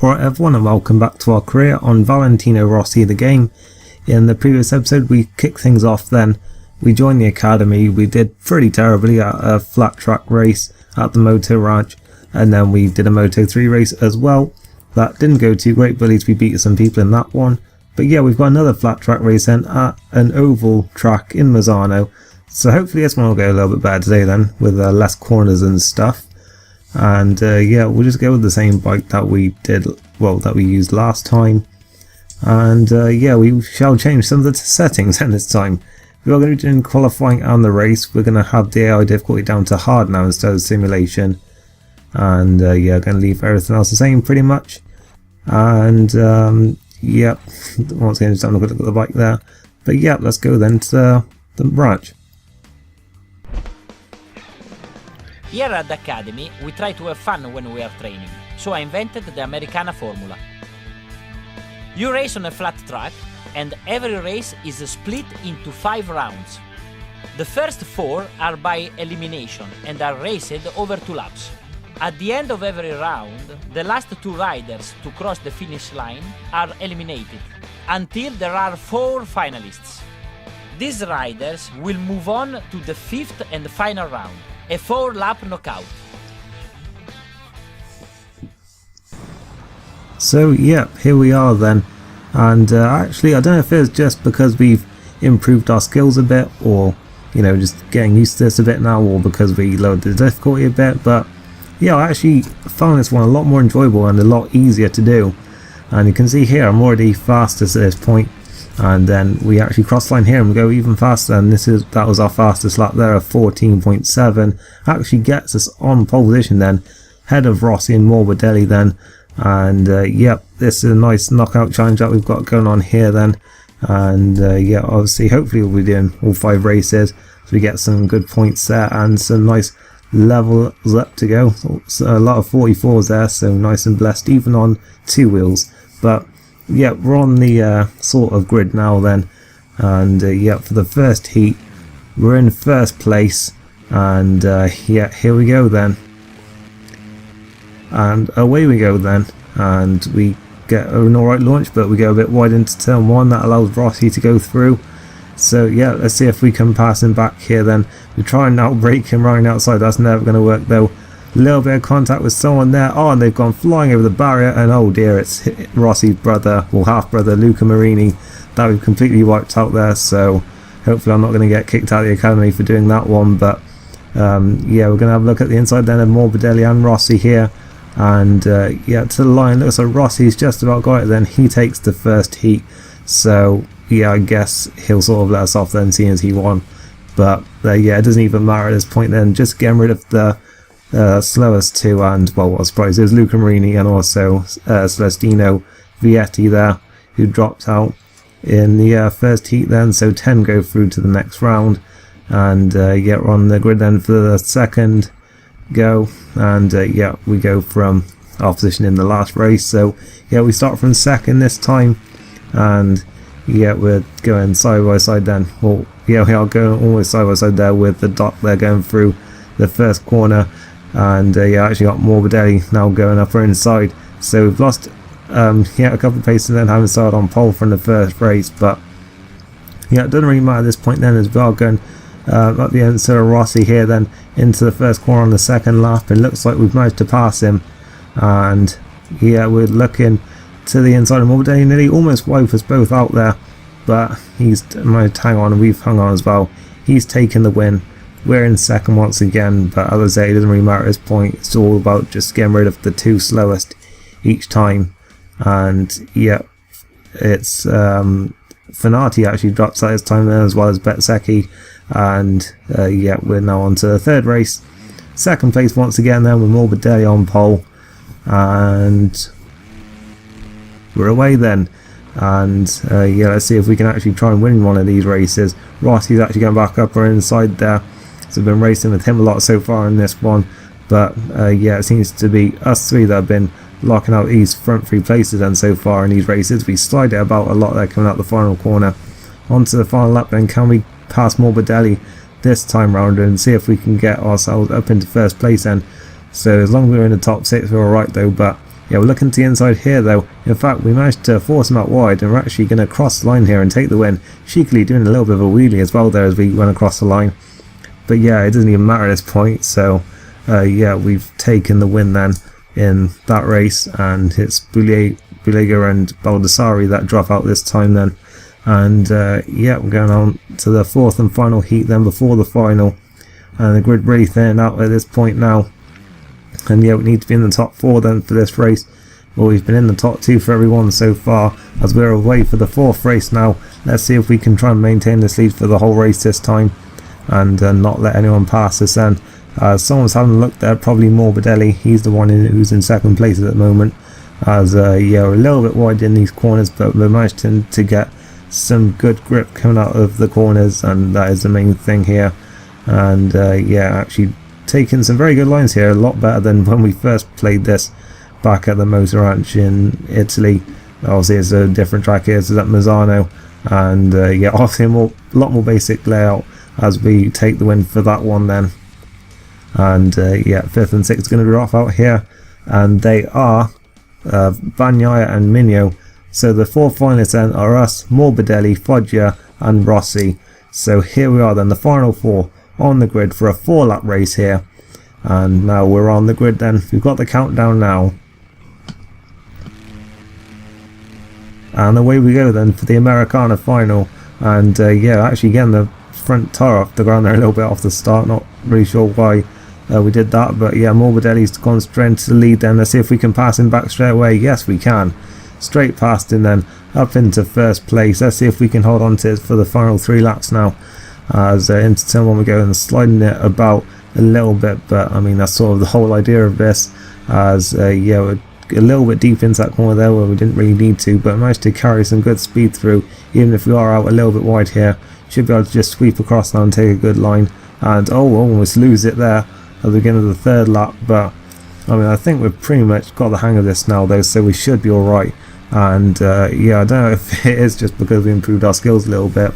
Alright everyone, and welcome back to our career on Valentino Rossi the game. In the previous episode we kicked things off then. We joined the academy, we did pretty terribly at a flat track race at the Moto Ranch, and then we did a Moto 3 race as well. That didn't go too great, but at least we beat some people in that one. But yeah, we've got another flat track race then at an oval track in Misano. So hopefully this one will go a little bit better today then, with less corners and stuff. And yeah, we'll just go with the same bike that we did, well, that we used last time. And yeah, we shall change some of the settings then this time. We are going to be doing qualifying and the race. We're going to have the AI difficulty down to hard now instead of simulation. And yeah, going to leave everything else the same pretty much. And yep, once again just having a quick look at the bike there. But yeah, let's go then to the branch. Here at the Academy, we try to have fun when we are training, so I invented the Americana formula. You race on a flat track, and every race is split into 5 rounds. The first 4 are by elimination and are raced over 2 laps. At the end of every round, the last 2 riders to cross the finish line are eliminated, until there are 4 finalists. These riders will move on to the 5th and final round. A 4-lap knockout. So yep, here we are then. And actually I don't know if it's just because we've improved our skills a bit, or you know, just getting used to this a bit now, or because we lowered the difficulty a bit, but yeah, I actually found this one a lot more enjoyable and a lot easier to do. And you can see here I'm already fastest at this point. And then we actually cross line here and we go even faster, and that was our fastest lap there of 14.7. Actually gets us on pole position then, ahead of Rossi and Morbidelli then. And yep, this is a nice knockout challenge that we've got going on here then. And yeah, obviously hopefully we'll be doing all 5 races so we get some good points there and some nice levels up to go. So a lot of 44s there, so nice and blessed even on 2 wheels. But yeah, we're on the sort of grid now then, and yeah, for the first heat we're in first place, and yeah, here we go then, and away we go then, and we get an alright launch, but we go a bit wide into turn 1. That allows Rossi to go through. So yeah, let's see if we can pass him back here then. We try and outbrake him right outside, that's never going to work though. A little bit of contact with someone there. Oh, and they've gone flying over the barrier, and oh dear, it's Rossi's brother, well, half brother, Luca Marini, that we've completely wiped out there. So hopefully I'm not going to get kicked out of the academy for doing that one. But yeah, we're going to have a look at the inside then of Morbidelli and Rossi here. And yeah, to the line, looks like Rossi's just about got it then. He takes the first heat, so yeah, I guess he'll sort of let us off then, seeing as he won. But yeah, it doesn't even matter at this point then, just getting rid of the slowest 2, and well, what a surprise, it was Luca Marini and also Celestino Vietti there, who dropped out in the first heat then. So 10 go through to the next round, and yeah, we're on the grid then for the second go. And yeah, we go from our position in the last race, so yeah, we start from second this time, and yeah, we're going side by side then. Well, yeah, we are going almost side by side there with the dot there going through the first corner. And yeah, I actually got Morbidelli now going up our inside, so we've lost yeah, a couple of paces then, having started on pole from the first race. But yeah, it doesn't really matter at this point then, as well, going up the end of Rossi here then into the first corner on the second lap. It looks like we've managed to pass him, and yeah, we're looking to the inside of Morbidelli, nearly almost wiped us both out there, but he's managed to hang on, and we've hung on as well. He's taken the win. We're in second once again, but as I say, it doesn't really matter at this point. It's all about just getting rid of the 2 slowest each time. And yeah, it's Fanati actually drops out his time there, as well as Bezzecchi. And yeah, we're now on to the third race. Second place once again then, with Morbidelli on pole. And we're away then. And yeah, let's see if we can actually try and win one of these races. Rossi's actually going back up our inside there. So I've been racing with him a lot so far in this one, but yeah, it seems to be us 3 that have been locking out these front 3 places then so far in these races. We slide it about a lot there coming out the final corner. Onto the final lap then, can we pass Morbidelli this time round and see if we can get ourselves up into first place then. So as long as we're in the top 6 we're alright though, but yeah, we're looking to the inside here though. In fact, we managed to force him out wide, and we're actually going to cross the line here and take the win. Cheekily doing a little bit of a wheelie as well there as we went across the line. But yeah, it doesn't even matter at this point, so yeah, we've taken the win then in that race, and it's Bulega and Baldassari that drop out this time then. And yeah, we're going on to the fourth and final heat then before the final, and the grid really thinning out at this point now. And yeah, we need to be in the top 4 then for this race. Well, we've been in the top 2 for everyone so far, as we're away for the 4th race now. Let's see if we can try and maintain this lead for the whole race this time, and not let anyone pass us then. Someone's having a look there, probably Morbidelli. He's the one who's in 2nd place at the moment, as yeah, we're a little bit wide in these corners, but we managed to get some good grip coming out of the corners, and that is the main thing here. And yeah, actually taking some very good lines here, a lot better than when we first played this back at the Motor Ranch in Italy. Obviously it's a different track here, so it's at Misano, and yeah, obviously a lot more basic layout as we take the win for that one then. And yeah, 5th and 6th going to drop out here, and they are Bagnaia and Migno. So the 4 finalists then are us, Morbidelli, Foggia and Rossi. So here we are then, the final 4 on the grid for a 4-lap race here. And now we're on the grid then. We've got the countdown now. And away we go then for the Americana final. And yeah, actually getting the front tyre off the ground there a little bit off the start. Not really sure why we did that. But yeah, Morbidelli's gone straight into the lead then. Let's see if we can pass him back straight away. Yes, we can. Straight past him then, up into 1st place. Let's see if we can hold on to it for the final 3 laps now. As into turn 1 we go, and sliding it about a little bit, but I mean that's sort of the whole idea of this, as yeah, we're a little bit deep into that corner there where we didn't really need to, but managed to carry some good speed through. Even if we are out a little bit wide here, should be able to just sweep across now and take a good line. And oh, we'll almost lose it there at the beginning of the 3rd lap, but I mean I think we've pretty much got the hang of this now though, so we should be alright. And yeah, I don't know if it is just because we improved our skills a little bit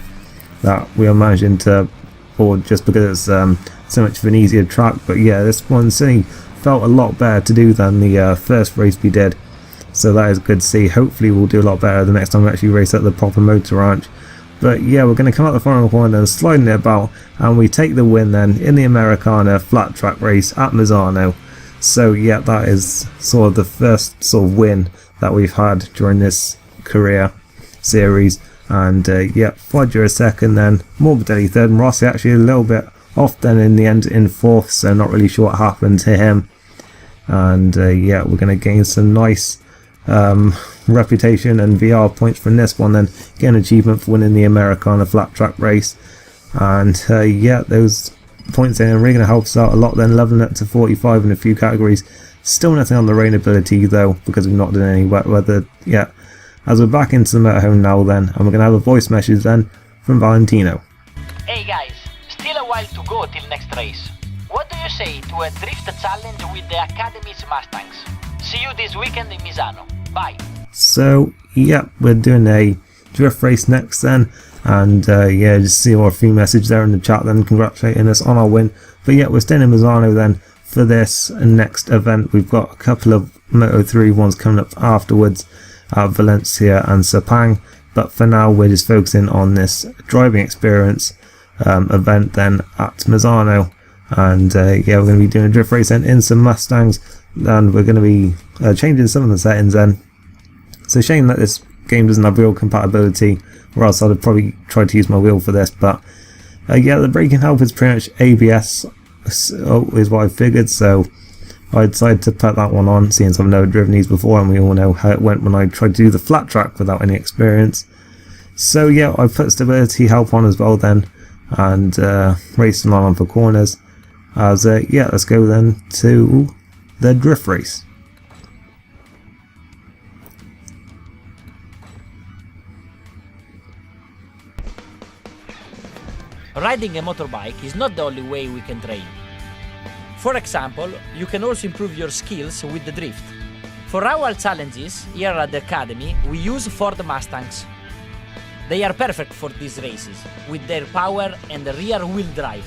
that we are managing to, or just because it's so much of an easier track, but yeah, this one certainly felt a lot better to do than the first race we did, so that is good to see. Hopefully we'll do a lot better the next time we actually race at the proper Motor Ranch. But yeah, we're going to come out the final corner and sliding it about, and we take the win then in the Americana flat track race at Misano. So yeah, that is sort of the first sort of win that we've had during this career series. And yeah, Foggia is 2nd then, Morbidelli 3rd, and Rossi actually a little bit off then in the end in 4th, so not really sure what happened to him. And yeah, we're going to gain some nice reputation and VR points from this one then, get an achievement for winning the Americana flat track race. And yeah, those points are really going to help us out a lot then, leveling up to 45 in a few categories. Still nothing on the rain ability though, because we've not done any wet weather yet. As we're back into the motorhome now then, and we're going to have a voice message then from Valentino. Hey guys, still a while to go till next race. What do you say to a drift challenge with the Academy's Mustangs? See you this weekend in Misano. Bye. So yeah, we're doing a drift race next then, and yeah, just see our few message there in the chat then congratulating us on our win. But yeah, we're staying in Misano then for this next event. We've got a couple of Moto3 ones coming up afterwards at Valencia and Sepang, but for now we're just focusing on this driving experience event then at Misano. And yeah, we're going to be doing a drift race then in some Mustangs, and we're going to be changing some of the settings then. It's a shame that this game doesn't have wheel compatibility, or else I'd have probably tried to use my wheel for this. But yeah, the braking help is pretty much ABS is what I figured, so I decided to put that one on, seeing I've never driven these before, and we all know how it went when I tried to do the flat track without any experience. So yeah, I put stability help on as well then, and racing on for corners. As yeah, let's go then to the drift race. Riding a motorbike is not the only way we can train. For example, you can also improve your skills with the drift. For our challenges here at the Academy, we use Ford Mustangs. They are perfect for these races, with their power and rear wheel drive.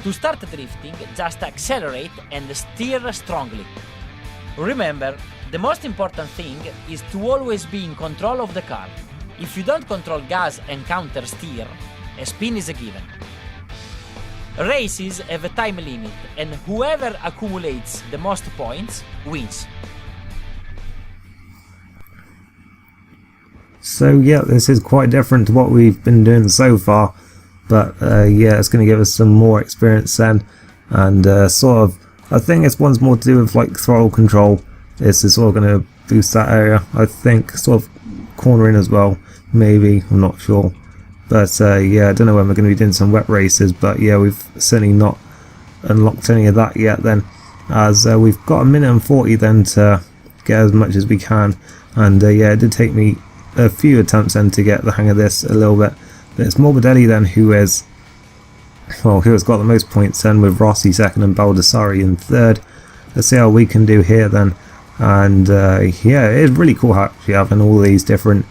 To start drifting, just accelerate and steer strongly. Remember, The most important thing is to always be in control of the car. If you don't control gas and counter steer, a spin is a given. Races have a time limit, and whoever accumulates the most points wins. So yeah, this is quite different to what we've been doing so far, but yeah, it's going to give us some more experience then, and sort of, I think this one's more to do with like throttle control. This is sort of going to boost that area, I think, sort of cornering as well, maybe, I'm not sure. But yeah, I don't know when we're going to be doing some wet races, but yeah, we've certainly not unlocked any of that yet then, as we've got a minute and 40 then to get as much as we can, and yeah, it did take me a few attempts then to get the hang of this a little bit, but it's Morbidelli then who has got the most points then, with Rossi second and Baldassari in third. Let's see how we can do here then, and yeah, it's really cool actually having all these different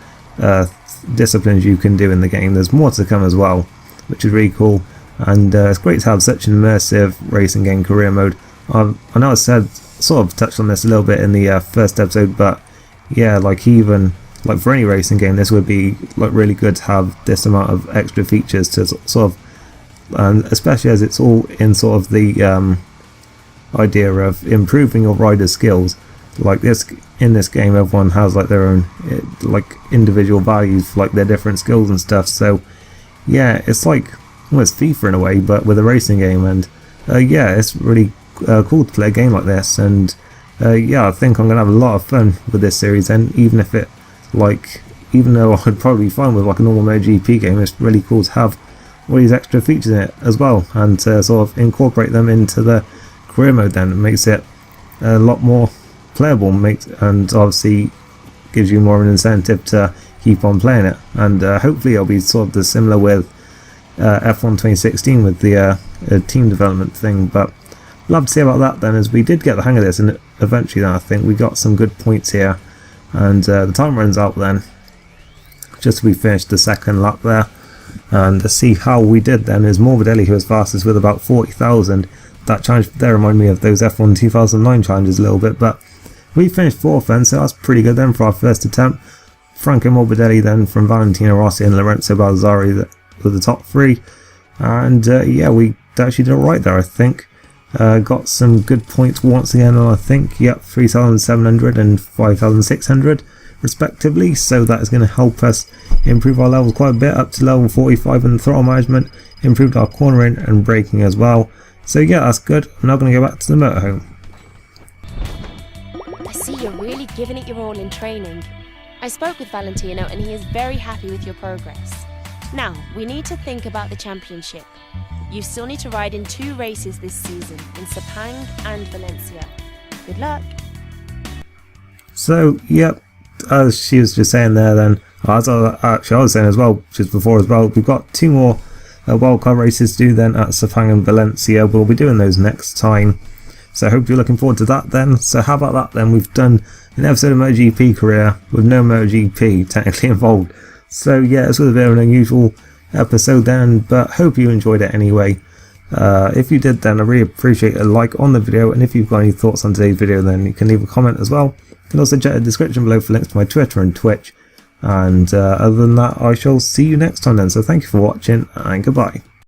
disciplines you can do in the game. There's more to come as well, which is really cool, and it's great to have such an immersive racing game career mode. I know I said, sort of touched on this a little bit in the first episode, but yeah, like even like for any racing game, this would be like really good to have this amount of extra features to sort of, and especially as it's all in sort of the idea of improving your rider's skills. Like this, in this game, everyone has like their own like individual values, like their different skills and stuff. So yeah, it's like almost FIFA in a way, but with a racing game. And yeah, it's really cool to play a game like this. And yeah, I think I'm gonna have a lot of fun with this series. And even if it, like, even though I'd probably be fine with like a normal MotoGP game, it's really cool to have all these extra features in it as well, and to sort of incorporate them into the career mode. Then it makes it a lot more playable, and obviously gives you more of an incentive to keep on playing it. And hopefully it'll be sort of the similar with F1 2016 with the team development thing. But love to see about that then, as we did get the hang of this, and eventually then I think we got some good points here, and the time runs out then just as we finished the second lap there. And to see how we did then is Morbidelli, who was fastest with about 40,000. That challenge there reminded me of those F1 2009 challenges a little bit, but we finished 4th then, so that's pretty good then for our first attempt. Franco Morbidelli then from Valentino, Rossi and Lorenzo Baldassari were the top 3, and yeah, we actually did alright there, I think. Got some good points once again, and I think, yep, 3,700 and 5,600 respectively, so that is going to help us improve our levels quite a bit, up to level 45 in the throttle management, improved our cornering and braking as well. So yeah, that's good. I'm now going to go back to the motorhome. I see you're really giving it your all in training. I spoke with Valentino and he is very happy with your progress. Now, we need to think about the championship. You still need to ride in 2 races this season, in Sepang and Valencia. Good luck. So, yep, as she was just saying there then, as I was saying as well, just before as well, we've got 2 more wildcard races to do then at Sepang and Valencia. We'll be doing those next time, so I hope you're looking forward to that then. So how about that then, we've done an episode of MotoGP career with no MotoGP technically involved. So yeah, it's a bit of an unusual episode then, but hope you enjoyed it anyway. If you did then, I really appreciate a like on the video, and if you've got any thoughts on today's video then you can leave a comment as well. You can also check the description below for links to my Twitter and Twitch. And other than that, I shall see you next time then, so thank you for watching and goodbye.